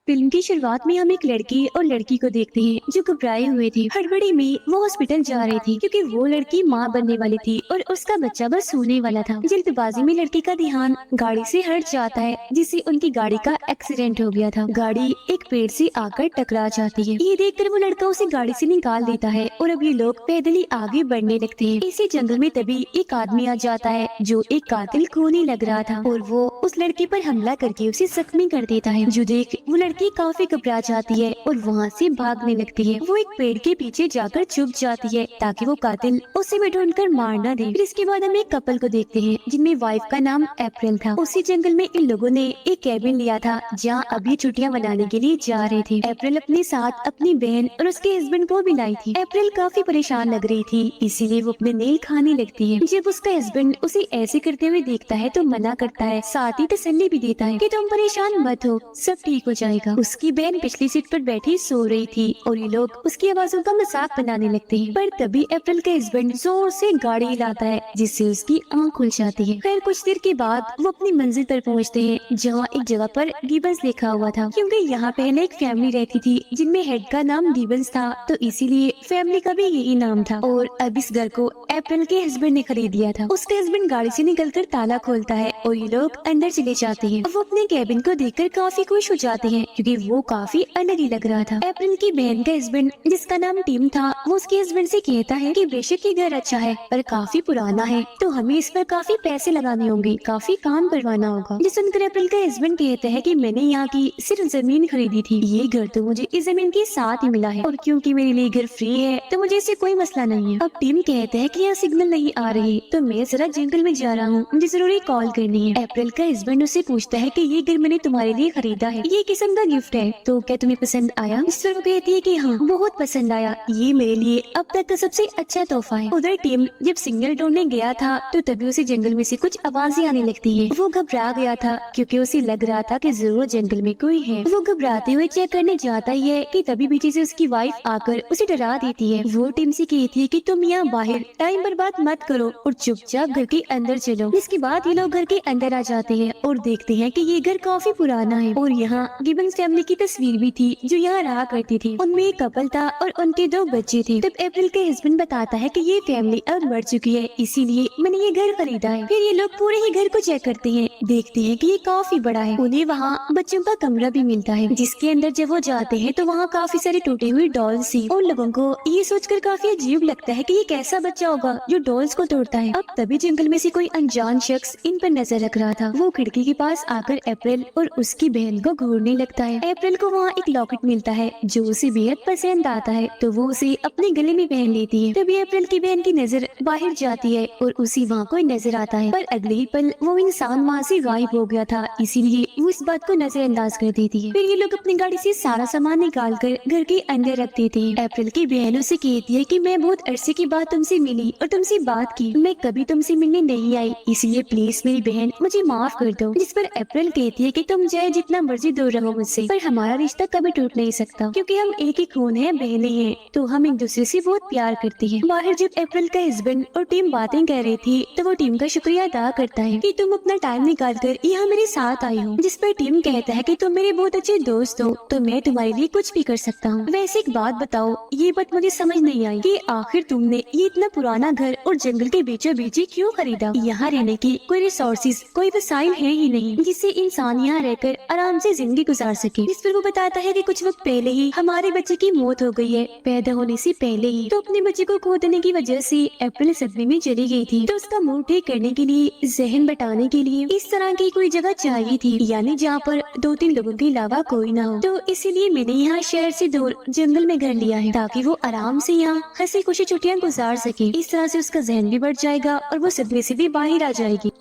Film की शुरुआत में हम एक लड़की और लड़की को देखते हैं जो घबराए हुए थे। हड़बड़ी में वो हॉस्पिटल जा रही थी क्योंकि वो लड़की माँ बनने वाली थी और उसका बच्चा बस होने वाला था। जल्दबाजी में लड़की का ध्यान गाड़ी से हट जाता है जिससे उनकी गाड़ी का एक्सीडेंट हो गया था। गाड़ी एक पेड़ से आकर टकरा जाती है। ये देखकर वो लड़का उसे गाड़ी से निकाल देता है और अब ये लोग पैदल ही आगे बढ़ने लगते हैं। इसी जंगल में तभी एक आदमी आ जाता है जो एक कातिल खूनी लग रहा था और वो उस लड़की पर हमला करके उसे जख्मी कर देता है। जो देख वो लड़की काफी घबरा जाती है और वहाँ से भागने लगती है। वो एक पेड़ के पीछे जाकर छुप जाती है ताकि वो कातिल उसे भी ढूंढकर मार न दे। फिर इसके बाद हम एक कपल को देखते हैं जिनमें वाइफ का नाम अप्रैल था। उसी जंगल में इन लोगों ने एक कैबिन लिया था जहाँ अभी छुट्टियाँ मनाने के लिए जा रहे थे। अप्रैल अपने साथ अपनी बहन और उसके हस्बैंड को भी लाई थी। अप्रैल काफी परेशान लग रही थी इसीलिए वो अपने नेल खाने लगती है। जब उसका हस्बैंड उसे ऐसे करते हुए देखता है तो मना करता है, साथ ही तसल्ली भी देता है कि तुम परेशान मत हो, सब ठीक हो जाएगा। उसकी बहन पिछली सीट पर बैठी सो रही थी और ये लोग उसकी आवाजों का मजाक बनाने लगते हैं। पर तभी अप्रैल का हस्बैंड जोर से गाड़ी हिलाता है जिससे उसकी आंख खुल जाती है। खैर कुछ देर के बाद वो अपनी मंजिल पर पहुंचते हैं जहाँ एक जगह पर गिबन्स लिखा हुआ था क्योंकि यहाँ पहले एक फैमिली रहती थी जिनमें हेड का नाम गिबन्स था तो इसीलिए फैमिली का भी यही नाम था। और अब इस घर को अप्रैल के हस्बैंड ने खरीद लिया था। उसके हस्बैंड गाड़ी से निकलकर ताला खोलता है और ये लोग अंदर चले जाते हैं। वो अपने कैबिन को देखकर काफी खुश हो जाते हैं क्योंकि वो काफी अलग ही लग रहा था। अप्रैल की बहन का हस्बैंड जिसका नाम टिम था वो उसके हस्बैंड से कहता है कि बेशक ये घर अच्छा है पर काफी पुराना है तो हमें इस पर काफी पैसे लगाने होंगे, काफी काम करवाना होगा। जिस सुनकर अप्रैल का हस्बैंड कहता है कि मैंने यहाँ की सिर्फ जमीन खरीदी थी, ये घर तो मुझे इस जमीन के साथ ही मिला है और क्योंकि मेरे लिए घर फ्री है तो मुझे इससे कोई मसला नहीं है। अब टिम कहता है कि यहाँ सिग्नल नहीं आ रही तो मैं जरा जंगल में जा रहा हूँ, मुझे जरूरी कॉल करनी है। अप्रैल का हस्बैंड उससे पूछता है कि ये घर मैंने तुम्हारे लिए खरीदा है, ये किस्म का गिफ्ट है तो क्या तुम्हें पसंद आया? इस पर वो कहती है कि हाँ बहुत पसंद आया, ये मेरे लिए अब तक का सबसे अच्छा तोहफा है। उधर टिम जब सिग्नल ढूंढने गया था तो तभी उसे जंगल में से कुछ आवाजें आने लगती है। वो घबरा गया था क्योंकि उसे लग रहा था कि जरूर जंगल में कोई है। वो घबराते हुए चेक करने जाता ही है कि तभी पीछे से उसकी वाइफ आकर उसे डरा देती है। वो टिम से कहती है कि तुम यहाँ बाहर टाइम बर्बाद मत करो और चुपचाप घर के अंदर चलो। इसके बाद ये लोग घर के अंदर आ जाते हैं और देखते हैं कि ये घर काफी पुराना है और यहाँ गिबन्स फैमिली की तस्वीर भी थी जो यहाँ रहा करती थी। उनमें एक कपल था और उनके 2 बच्चे थे। तब अप्रैल के हस्बैंड बताता है कि ये फैमिली अब मर चुकी है इसीलिए मैंने ये घर खरीदा है। फिर ये लोग पूरे ही घर को चेक करते हैं, देखते हैं कि ये काफी बड़ा है। उन्हें वहाँ बच्चों का कमरा भी मिलता है जिसके अंदर जब वो जाते हैं तो वहाँ काफी सारी टूटी हुई डॉल्स थी। उन लोगों को ये सोचकर काफी अजीब लगता है कि ये कैसा बच्चा होगा जो डॉल्स को तोड़ता है। अब तभी जंगल में से कोई अनजान शख्स इन पर नजर रख रहा था। वो खिड़की के पास आकर अप्रैल और उसकी बहन को घूरने लगता है। अप्रैल को वहाँ एक लॉकेट मिलता है जो उसे बेहद पसंद आता है तो वो उसे अपने गले में पहन लेती है। तभी अप्रैल की बहन की नजर बाहर जाती है और उसी वहाँ कोई नजर आता है पर अगले ही पल वो इंसान वहाँ से गायब हो गया था इसीलिए वो इस बात को नजरअंदाज कर देती है। फिर ये लोग अपनी गाड़ी से सारा सामान निकाल कर घर के अंदर रख देते हैं। अप्रैल की बहन उसे कहती है कि मैं बहुत अरसे के बाद तुमसे मिली और तुमसे बात की, मैं कभी तुमसे मिलने नहीं आई इसलिए प्लीज मेरी बहन मुझे माफ कर दो। जिस पर अप्रैल कहती है कि तुम चाहे जितना मर्जी दूर रहो मुझसे पर हमारा रिश्ता कभी टूट नहीं सकता क्योंकि हम एक ही खून है, बहनें हैं तो हम एक दूसरे से बहुत प्यार करते हैं। बाहर जब अप्रैल का हस्बैंड और टीम बातें कर रही थी तो वो टीम का शुक्रिया अदा करता है कि तुम अपना टाइम निकाल कर यहाँ मेरे साथ आई हो। जिस पर टीम कहता है कि तुम मेरे बहुत अच्छे दोस्त हो तो मैं तुम्हारे लिए कुछ भी कर सकता हूँ। वैसे एक बात बताओ, ये बात मुझे समझ नहीं आई कि आखिर तुमने ये इतना पुराना घर और जंगल के बीचों बीच ही क्यों खरीदा? यहाँ रहने की कोई रिसोर्सेज, कोई वसाइल है ही नहीं जिससे इंसान यहाँ रहकर आराम से जिंदगी गुजार सके। इस पर वो बताता है कि कुछ वक्त पहले ही हमारे बच्चे की मौत हो गई है, पैदा होने से पहले ही। तो अपने बच्चे को खो देने की वजह से अप्रैल सदमे में चली गई थी तो उसका मूड ठीक करने के लिए, जहन बटाने के लिए इस तरह की कोई जगह चाहिए थी यानी जहाँ पर 2-3 लोगों के अलावा कोई ना हो। तो इसीलिए मैंने यहाँ शहर से दूर जंगल में घर लिया है ताकि वो आराम से यहाँ हंसी खुशी छुट्टियाँ गुजार सके। इस तरह से उसका जहन भी बढ़ जाएगा और वो सदमे से भी बाहर आ जाएगी।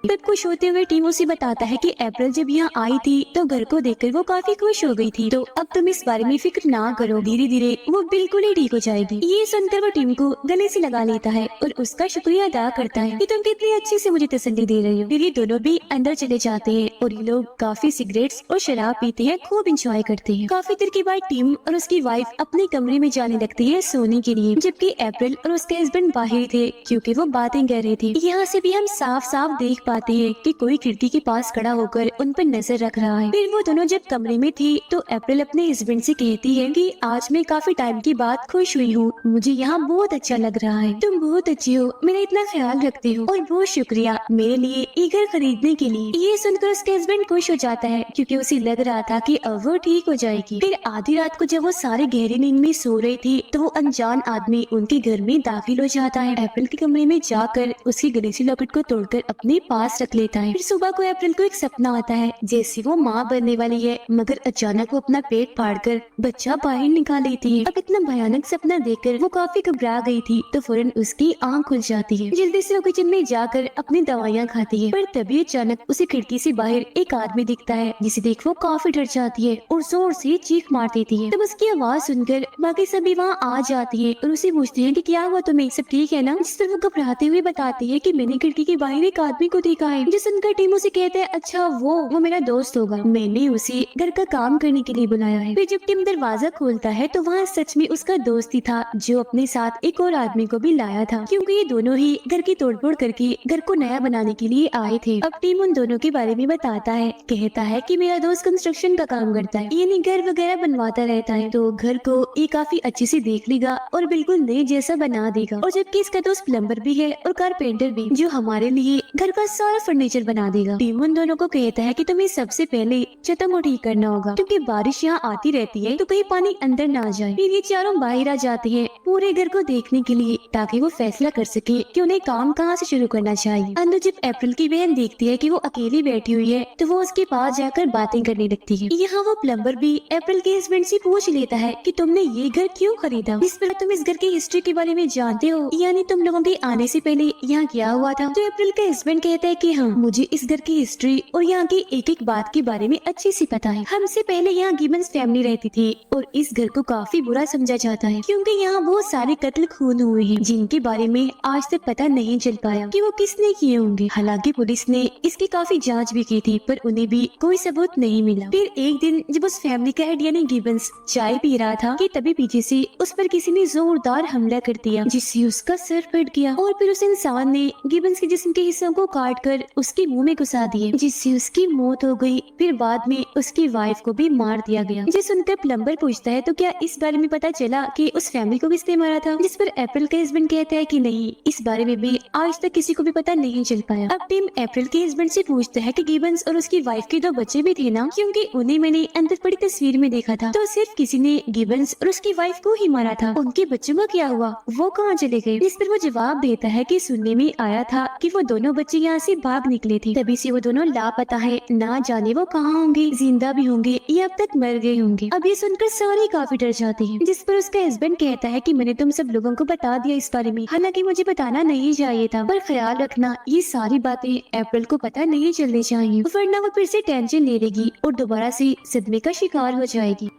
तब खुश होते हुए टीम उसे बताता है कि अप्रैल जब यहाँ आई थी तो घर को देखकर वो काफी खुश हो गई थी तो अब तुम इस बारे में फिक्र ना करो, धीरे धीरे वो बिल्कुल ही ठीक हो जाएगी। ये सुनकर वो टीम को गले से लगा लेता है और उसका शुक्रिया अदा करता है कि तुम कितनी अच्छे से मुझे तसल्ली दे रही हो। फिर ये दोनों भी अंदर चले जाते हैं और ये लोग काफी सिगरेट्स और शराब पीते हैं, खूब इंजॉय करते हैं। काफी देर के बाद टीम और उसकी वाइफ अपने कमरे में जाने लगती है सोने के लिए जबकि अप्रैल और उसके हस्बैंड बाहर थे क्योंकि वो बातें कर रहे थे। यहाँ से भी हम साफ साफ देख पा पाते हैं कि कोई खिड़की के पास खड़ा होकर उन पर नजर रख रहा है। फिर वो दोनों जब कमरे में थी तो अप्रैल अपने हस्बैंड से कहती है कि आज मैं काफी टाइम के बाद खुश हुई हूँ, मुझे यहाँ बहुत अच्छा लग रहा है, तुम बहुत अच्छी हो, मेरा इतना ख्याल रखते हो और बहुत शुक्रिया मेरे लिए ये घर खरीदने के लिए। ये सुनकर उसके हस्बैंड खुश हो जाता है क्योंकि उसे लग रहा था कि अब वो ठीक हो जाएगी। फिर आधी रात को जब वो सारे गहरी नींद में सो रही थी तो वो अनजान आदमी उनके घर में दाखिल हो जाता है। अप्रैल के कमरे में जाकर उसकी गले से लॉकेट को तोड़कर अपने पास रख लेता है। फिर सुबह को अप्रैल को एक सपना आता है जैसे वो माँ बनने वाली है, मगर अचानक वो अपना पेट फाड़कर बच्चा बाहर निकाल लेती है। अब इतना भयानक सपना देखकर वो काफी घबरा गई थी तो फौरन उसकी आंख खुल जाती है। जल्दी से वो किचन में जाकर अपनी दवाइयाँ खाती है, पर तभी अचानक उसे खिड़की से बाहर एक आदमी दिखता है जिसे देख वो काफी डर जाती है और जोर से चीख मार देती है। तब उसकी आवाज सुनकर बाकी सभी वहाँ आ जाती है और उसे पूछते हैं कि क्या हुआ तुम्हें, सब ठीक है ना। जिस पर वो घबराते हुए बताती है कि मैंने खिड़की के बाहर एक आदमी को देखा है। जो सुनकर टीम उसे कहते हैं अच्छा वो मेरा दोस्त होगा, मैंने उसे घर का काम करने के लिए बुलाया है। फिर जब टीम दरवाजा खोलता है तो वहाँ सच में उसका दोस्त ही था जो अपने साथ एक और आदमी को भी लाया था, क्योंकि ये दोनों ही घर की तोड़फोड़ करके घर को नया बनाने के लिए आए थे। अब टीम उन दोनों के बारे में बताता है, कहता है कि मेरा दोस्त कंस्ट्रक्शन का काम करता है, यानी घर वगैरह बनवाता रहता है, तो घर को ये काफी अच्छे से देख लेगा और बिल्कुल नए जैसा बना देगा। और जबकि इसका दोस्त प्लम्बर भी है और कारपेंटर भी, जो हमारे लिए घर का सारा फर्नीचर बना देगा। टीम उन दोनों को कहता है कि तुम्हें सबसे पहले छतों को ठीक करना होगा, क्योंकि बारिश यहाँ आती रहती है तो कहीं पानी अंदर ना जाए। फिर ये चारों बाहर आ जाते हैं पूरे घर को देखने के लिए, ताकि वो फैसला कर सके कि उन्हें काम कहाँ से शुरू करना चाहिए। अंदर जब अप्रैल की बहन देखती है कि वो अकेली बैठी हुई है तो वो उसके पास जाकर बातें करने लगती है। यहाँ वो प्लम्बर भी अप्रैल के हस्बैंड से पूछ लेता है कि तुमने ये घर क्यों खरीदा, इस पर तुम इस घर की हिस्ट्री के बारे में जानते हो, यानी तुम लोगों के आने से पहले यहाँ क्या हुआ था। तो अप्रैल का हस्बैंड कहता है कि हाँ, मुझे इस घर की हिस्ट्री और यहाँ की एक एक बात के बारे में अच्छे से पता है। हमसे पहले यहाँ गिबन्स फैमिली रहती थी और इस घर को काफी बुरा समझा जाता है, क्योंकि यहाँ बहुत सारे कत्ल खून हुए हैं जिनके बारे में आज तक पता नहीं चल पाया कि वो किसने किए होंगे। हालांकि पुलिस ने इसकी काफी जांच भी की थी, पर उन्हें भी कोई सबूत नहीं मिला। फिर एक दिन जब उस फैमिली का हेड यानी गिबन्स चाय पी रहा था कि तभी पीछे से उस पर किसी ने जोरदार हमला कर दिया, जिससे उसका सर फट गया और फिर उस इंसान ने गिबन्स के जिस्म के हिस्सों को काट कर उसके मुंह में घुसा दिए, जिससे उसकी मौत हो गई। फिर बाद में उसकी वाइफ को भी मार दिया गया। जिसे सुनकर प्लम्बर पूछता है तो क्या इस बारे में पता चला कि उस फैमिली को किसने मारा था, जिस पर अप्रैल का हस्बैंड कहता है कि नहीं, इस बारे में भी आज तक किसी को भी पता नहीं चल पाया। अब टीम अप्रैल के हस्बैंड से पूछता है कि गिबन्स और उसकी वाइफ के 2 बच्चे भी थे ना, क्योंकि उन्हें मैंने अंदर पड़ी तस्वीर में देखा था, तो सिर्फ किसी ने गिबन्स और उसकी वाइफ को ही मारा था, उनके बच्चों का क्या हुआ, वो कहाँ चले गए। इस पर वो जवाब देता है कि सुनने में आया था कि वो दोनों बच्चे यहाँ से भाग निकले थे, तभी से वो दोनों लापता है, ना जाने वो कहाँ होंगे, जिंदा भी होंगे या अब तक मर गए होंगे। अब ये सुनकर सारे काफी डर जाते हैं, जिस पर उसका हस्बैंड कहता है कि मैंने तुम सब लोगों को बता दिया इस बारे में, हालांकि मुझे बताना नहीं चाहिए था, पर ख्याल रखना ये सारी बातें अप्रैल को पता नहीं चलनी चाहिए, वरना वो फिर से टेंशन ले लेगी और दोबारा से सदमे का शिकार हो जाएगी।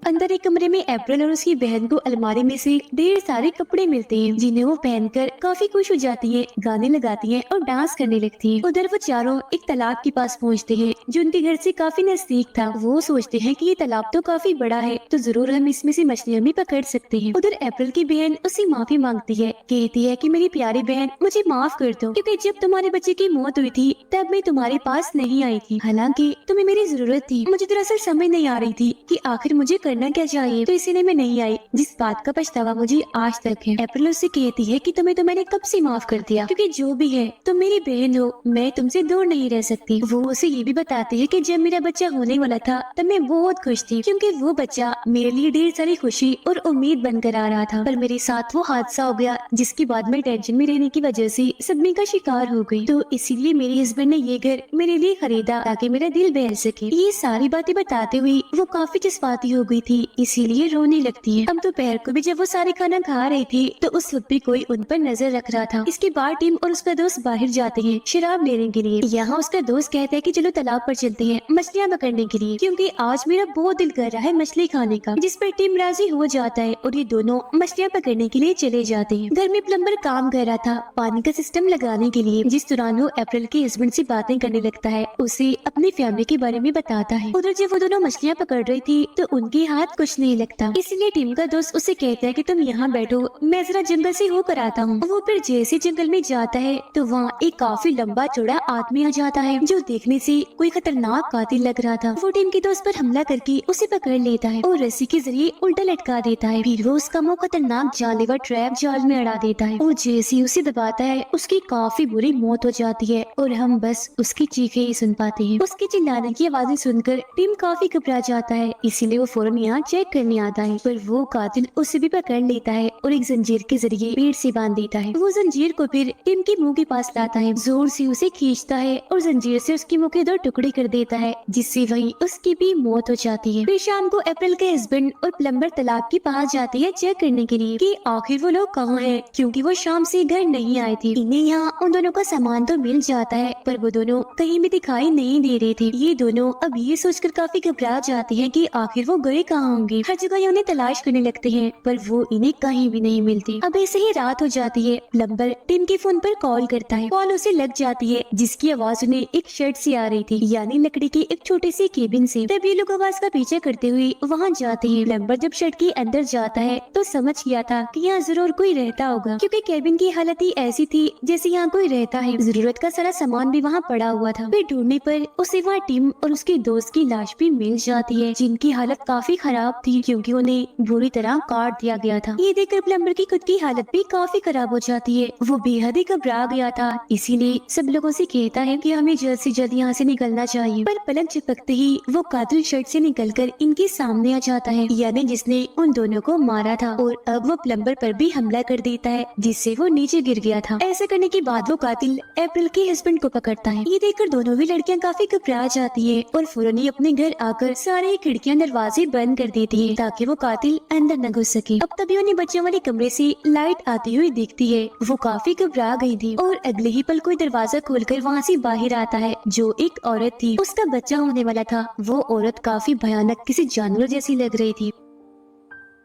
अंदर एक कमरे में अप्रैल और उसकी बहन को अलमारी में से ढेर सारे कपड़े मिलते हैं, जिन्हें वो पहनकर काफी खुश हो जाती है, गाने लगाती है और डांस करने लगती है। उधर वो चारों एक तालाब के पास पहुंचते हैं जो उनके घर से काफी नजदीक था। वो सोचते हैं कि ये तालाब तो काफी बड़ा है, तो जरूर हम इसमें से मछलियाँ भी पकड़ सकते हैं। उधर अप्रैल की बहन उससे माफी मांगती है, कहती है कि मेरी प्यारी बहन मुझे माफ कर दो, क्योंकि जब तुम्हारे बच्चे की मौत हुई थी तब मैं तुम्हारे पास नहीं आई थी, हालांकि तुम्हें मेरी जरूरत थी। मुझे दरअसल समझ नहीं आ रही थी कि आखिर मुझे करना क्या चाहिए, तो इसीलिए मैं नहीं आई, जिस बात का पछतावा मुझे आज तक है। अप्रैल उससे कहती है कि तुम्हें तो मैंने कब से माफ कर दिया, क्योंकि जो भी है तुम मेरी बहन हो, मैं तुमसे दूर नहीं रह सकती। वो उसे ये भी बताती है कि जब मेरा बच्चा होने वाला था तब मैं बहुत खुश थी, क्योंकि वो बच्चा मेरे लिए ढेर सारी खुशी और उम्मीद बनकर आ रहा था, पर मेरे साथ वो हादसा हो गया जिसके बाद मैं टेंशन में रहने की वजह से सदमे का शिकार हो गई। तो इसीलिए मेरे हस्बैंड ने ये घर मेरे लिए खरीदा ताकि मेरा दिल बहल सके। ये सारी बातें बताते हुए वो काफी जज्बाती हो गई थी, इसीलिए रोने लगती है। अब दोपहर को भी जब वो सारे खाना खा रही थी तो उस वक्त भी कोई उन पर नजर रख रहा था। इसके बाद टीम और उसका दोस्त बाहर जाते हैं शराब लेने के लिए। यहाँ उसका दोस्त कहता है कि चलो तालाब पर चलते हैं मछलियाँ पकड़ने के लिए, क्योंकि आज मेरा बहुत दिल कर रहा है मछली खाने का, जिस पर टीम राजी हो जाता है और ये दोनों मछलियाँ पकड़ने के लिए चले जाते हैं। घर में प्लम्बर काम कर रहा था पानी का सिस्टम लगाने के लिए, जिस दौरान वो अप्रैल के हस्बैंड से बातें करने लगता है, उसे अपनी फैमिली के बारे में बताता है। उधर जब वो दोनों मछलियाँ पकड़ रही थी तो उनके हाथ कुछ नहीं लगता। इसलिए टिम का दोस्त उसे कहता है कि तुम यहाँ बैठो, मैं जरा जंगल से होकर आता हूँ। वो फिर जैसे जंगल में जाता है तो वहाँ एक काफी लंबा चौड़ा आदमी आ जाता है जो देखने से कोई खतरनाक कातिल लग रहा था। वो टिम के दोस्त पर हमला करके उसे पकड़ लेता है और रस्सी के जरिए उल्टा लटका देता है। फिर वो उसका मुंह खतरनाक जानलेवा ट्रैप जाल में अड़ा देता है और जैसे ही उसे दबाता है उसकी काफी बुरी मौत हो जाती है और हम बस उसकी चीखें ही सुन पाते हैं। उसके चिल्लाने की आवाजें सुनकर टिम काफी घबरा जाता है, इसीलिए वो फौरन यहाँ चेक करने आता है। पर वो कातिल उसे भी पकड़ लेता है और एक जंजीर के जरिए पेड़ से बांध देता है। वो जंजीर को फिर टिम के मुंह के पास लाता है, जोर से उसे खींचता है और जंजीर से उसके मुंह के 2 टुकड़े कर देता है, जिससे वही उसकी भी मौत हो जाती है। फिर शाम को अप्रैल के हस्बैंड और प्लम्बर तालाब के पास जाते हैं चेक करने के लिए कि आखिर वो लोग कहाँ हैं, क्योंकि वो शाम से घर नहीं आए थे। इन्हें यहाँ उन दोनों का सामान तो मिल जाता है पर वो दोनों कहीं भी दिखाई नहीं दे रहे थे। ये दोनों अब ये सोचकर काफी घबरा जाते हैं कि आखिर वो गए कहाँ होंगे। हर जगह ये उन्हें तलाश करने लगते हैं पर वो इन्हें कहीं भी नहीं मिलती। अब ऐसे ही रात हो जाती है। प्लम्बर टिम के फोन पर कॉल करता है। कॉल उसे लग जाती है जिसकी आवाज उन्हें एक शेड से आ रही थी, यानी लकड़ी की एक छोटी सी केबिन से। तब ये लोग आवाज का पीछा करते हुए वहाँ जाते हैं। प्लम्बर जब शेड के अंदर जाता है तो समझ गया था कि यहाँ जरूर कोई रहता होगा, क्योंकि केबिन की हालत ही ऐसी थी जैसे यहाँ कोई रहता है। जरूरत का सारा सामान भी वहाँ पड़ा हुआ था। फिर ढूंढने पर उसे वहाँ टिम और उसके दोस्त की लाश भी मिल जाती है, जिनकी हालत काफी खराब थी क्योंकि उन्हें बुरी तरह काट दिया गया था। ये देखकर प्लम्बर की खुद की हालत भी काफी खराब हो जाती है। वो बेहद ही घबरा गया था, इसीलिए सब लोगों से कहता है कि हमें जल्द से जल्द यहाँ से निकलना चाहिए। पर पलक झपकते ही वो कातिल शर्ट से निकलकर इनके सामने आ जाता है, यानी जिसने उन दोनों को मारा था, और अब वो प्लम्बर पर भी हमला कर देता है जिससे वो नीचे गिर गया था। ऐसा करने के बाद वो कातिल अप्रैल के हस्बैंड को पकड़ता है। ये देखकर दोनों भी लड़कियां काफी घबरा जाती है और फौरन ही अपने घर आकर सारे खिड़कियां दरवाजे बंद कर देती है ताकि वो कातिल अंदर न घुस सके। अब तभी उन्हें बच्चों वाले कमरे से लाइट आती हुई दिखती है। वो काफी घबरा गई थी और अगले ही पल कोई दरवाजा खोलकर वहाँ से बाहर आता है जो एक औरत थी। उसका बच्चा होने वाला था। वो औरत काफी भयानक किसी जानवर जैसी लग रही थी।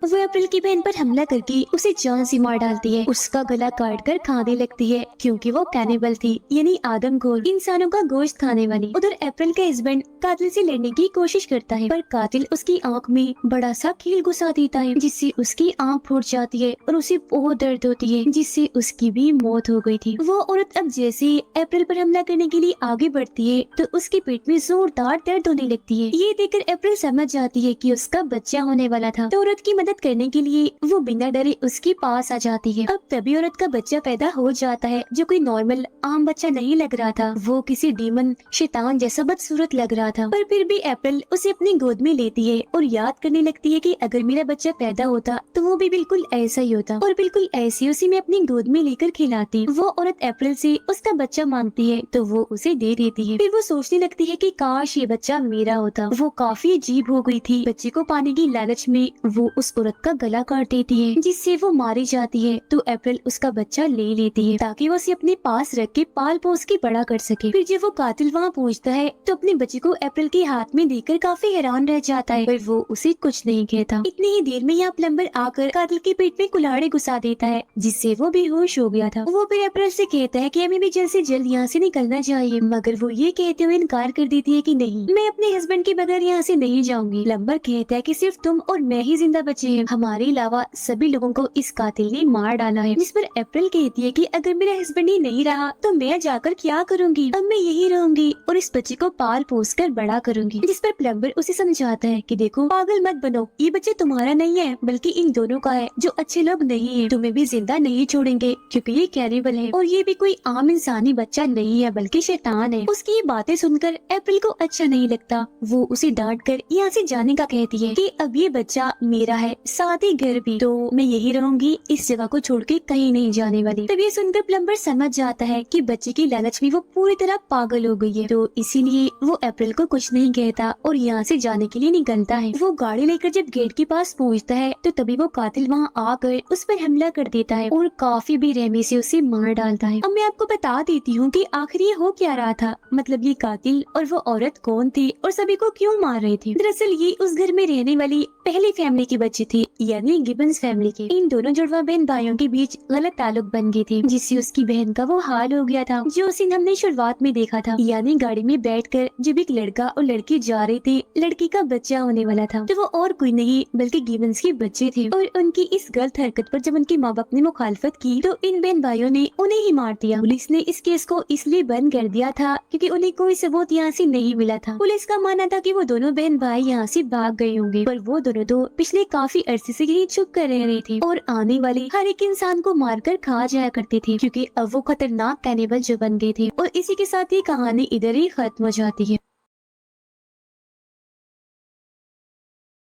वो अप्रैल की बहन पर हमला करके उसे जान से मार डालती है। उसका गला काट कर खाने लगती है क्योंकि वो कैनिबल थी, यानी आदमखोर, इंसानों का गोश्त खाने वाली। उधर अप्रैल का हस्बैंड कातिल से लड़ने की कोशिश करता है पर कातिल उसकी आंख में बड़ा सा कील घुसा देता है जिससे उसकी आंख फूट जाती है और उसे बहुत दर्द होती है, जिससे उसकी भी मौत हो गई थी। वो औरत अब जैसे अप्रैल पर हमला करने के लिए आगे बढ़ती है तो उसके पेट में जोरदार दर्द होने लगती है। ये देखकर अप्रैल समझ जाती है कि उसका बच्चा होने वाला था, तो औरत की मदद करने के लिए वो बिना डरे उसके पास आ जाती है। अब तभी औरत का बच्चा पैदा हो जाता है जो कोई नॉर्मल आम बच्चा नहीं लग रहा था। वो किसी डीमन शैतान जैसा बदसूरत लग रहा था, पर फिर भी अप्रैल उसे अपनी गोद में लेती है और याद करने लगती है कि अगर मेरा बच्चा पैदा होता तो वो भी बिल्कुल ऐसा ही होता और बिल्कुल ऐसी उसे मैं अपनी गोद में लेकर खिलाती। वो औरत अप्रैल से उसका बच्चा मांगती है तो वो उसे दे देती है। फिर वो सोचने लगती है कि काश ये बच्चा मेरा होता। वो काफी अजीब हो गई थी। बच्चे को पाने की लालच में वो उस औरत का गला काट देती है जिससे वो मारी जाती है। तो अप्रैल उसका बच्चा ले लेती है ताकि वो उसे अपने पास रख के पाल पोस के बड़ा कर सके। फिर जब वो कातिल वहाँ पहुँचता है तो अपने बच्चे को अप्रैल के हाथ में देकर काफी हैरान रह जाता है, पर वो उसे कुछ नहीं कहता। इतनी ही देर में यहाँ प्लम्बर आकर कातिल के पेट में कुल्हाड़ी घुसा देता है जिससे वो बेहोश हो गया था। वो फिर अप्रैल से कहता है कि हमें भी जल्द से जल्द यहाँ से निकलना चाहिए, मगर वो ये कहते हुए इनकार कर देती है कि नहीं, मैं अपने हस्बैंड के बगैर यहाँ से नहीं जाऊंगी। प्लम्बर कहता है कि सिर्फ तुम और मैं ही जिंदा बचे हैं, हमारे अलावा सभी लोगों को इस कातिल ने मार डाला है। जिस पर अप्रैल कहती है कि अगर मेरा हस्बैंड ही नहीं रहा तो मैं जाकर क्या करूंगी, अब मैं यही रहूंगी और इस बच्चे को पाल पोस कर बड़ा करूंगी। जिस पर प्लम्बर उसे समझाता है कि देखो पागल मत बनो, ये बच्चा तुम्हारा नहीं है बल्कि इन दोनों का है जो अच्छे लोग नहीं है। तुम्हें भी जिंदा नहीं छोड़ेंगे क्योंकि ये कैनिबल है और ये भी कोई आम इंसानी बच्चा नहीं है बल्कि शैतान है। उसकी ये बातें सुनकर अप्रैल को अच्छा नहीं लगता। वो उसे डांट कर यहाँ से जाने का कहती है कि अब ये बच्चा मेरा है, साथ ही घर भी, तो मैं यही रहूंगी, इस जगह को छोड़ के कहीं नहीं जाने वाली। तब ये सुनकर प्लम्बर समझ जाता है कि बच्चे की लालच में वो पूरी तरह पागल हो गई है, तो इसीलिए वो अप्रैल को कुछ नहीं कहता और यहाँ से जाने के लिए निकलता है। वो गाड़ी लेकर जब गेट के पास पहुँचता है तो तभी वो कातिल वहाँ आकर उस पर हमला कर देता है और काफी बेरहमी से उसे मार डालता है। अब मैं आपको बता देती हूँ कि आखिर ये हो क्या रहा था, मतलब ये कातिल और वो औरत कौन थी और सभी को क्यों मार रहे थे। दरअसल ये उस घर में रहने वाली पहली फैमिली के बच्चे बच्चे थे, यानी गिबन्स फैमिली के। इन दोनों जुड़वा बहन भाइयों के बीच गलत ताल्लुक बन गए थे, जिससे उसकी बहन का वो हाल हो गया था जो सीन हमने शुरुआत में देखा था। यानी गाड़ी में बैठकर जब एक लड़का और लड़की जा रहे थे, लड़की का बच्चा होने वाला था, तो वो और कोई नहीं बल्कि गिबन्स के बच्चे थे। और उनकी इस गलत हरकत पर जब उनके माँ बाप ने मुखालफत की तो इन बहन भाइयों ने उन्हें ही मार दिया। पुलिस ने इस केस को इसलिए बंद कर दिया था क्योंकि उन्हें कोई सबूत यहाँ से नहीं मिला था। पुलिस का मानना था कि वो दोनों बहन भाई यहाँ से भाग गए होंगे, पर वो दोनों तो पिछले काफी अरसे से यही छुप कर रह रहे थे और आने वाले हर एक इंसान को मारकर खा जाया करते थे, क्योंकि अब वो खतरनाक कैनिबल जो बन गए थे। और इसी के साथ ये कहानी इधर ही खत्म हो जाती है।